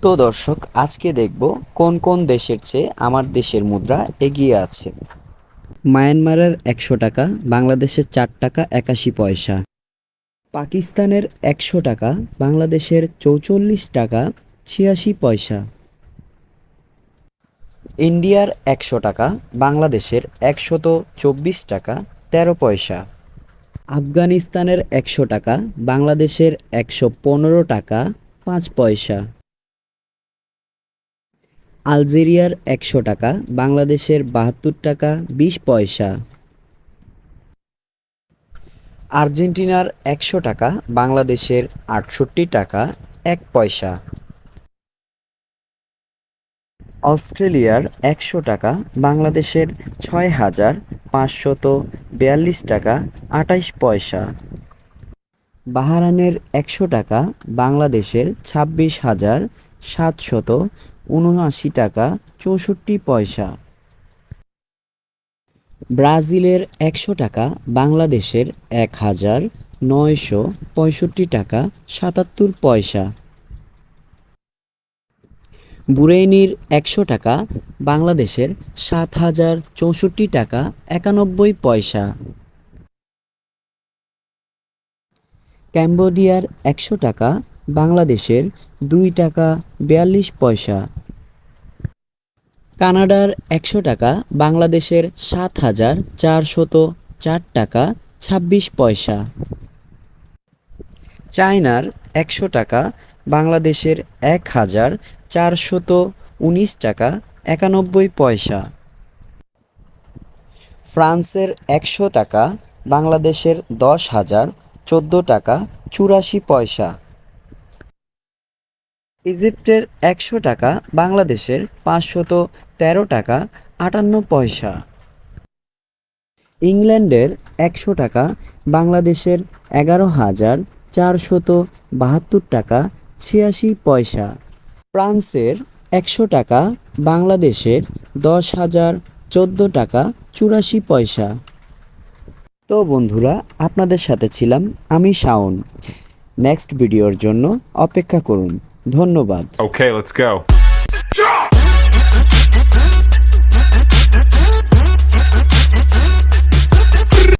তো দর্শক, আজকে দেখব কোন কোন দেশের চেয়ে আমার দেশের মুদ্রা এগিয়ে আছে। মায়ানমারের ১০০ টাকা বাংলাদেশের ৪ টাকা ৮১ পয়সা। পাকিস্তানের ১০০ টাকা বাংলাদেশের ৪৪ টাকা ৮৬ পয়সা। ইন্ডিয়ার ১০০ টাকা বাংলাদেশের ১২৪ টাকা ১৩ পয়সা। আফগানিস্তানের ১০০ টাকা বাংলাদেশের ১১৫ টাকা ৫ পয়সা। আলজেরিয়ার ১০০ টাকা বাংলাদেশের ৭২ টাকা ২০ পয়সা। আর্জেন্টিনার ১০০ টাকা বাংলাদেশের ৬৮ টাকা ১ পয়সা। অস্ট্রেলিয়ার ১০০ টাকা বাংলাদেশের ৬,৫৪২ টাকা ২৮ পয়সা। বাহারানের ১০০ টাকা বাংলাদেশের ২৬,৭৭৯ টাকা ৬৪ পয়সা। ব্রাজিলের ১০০ টাকা বাংলাদেশের ১,৯৬৫ টাকা ৭৭ পয়সা। বুরেইনির ১০০ টাকা বাংলাদেশের ৭,০৬৪ টাকা ৯১ পয়সা। ক্যাম্বোডিয়ার ১০০ টাকা বাংলাদেশের ২ টাকা ৪২ পয়সা। কানাডার ১০০ টাকা বাংলাদেশের ৭,৪০৪ টাকা ২৬ পয়সা। চায়নার ১০০ টাকা বাংলাদেশের ১,৪১৯ টাকা ৯১ পয়সা। ফ্রান্সের ১০০ টাকা বাংলাদেশের ১০,০১৪ টাকা ৮৪ পয়সা। ইজিপ্টের ১০০ টাকা বাংলাদেশের ৫১৩ টাকা ৫৮ পয়সা। ইংল্যান্ডের ১০০ টাকা বাংলাদেশের ১১,৪৭২ টাকা ৮৬ পয়সা। ফ্রান্সের ১০০ টাকা বাংলাদেশের ১০,০১৪ টাকা ৮৪ পয়সা। তো বন্ধুরা, আপনাদের সাথে ছিলাম আমি শাওন। নেক্সট ভিডিওর জন্য অপেক্ষা করুন। ধন্যবাদ। Okay, let's go.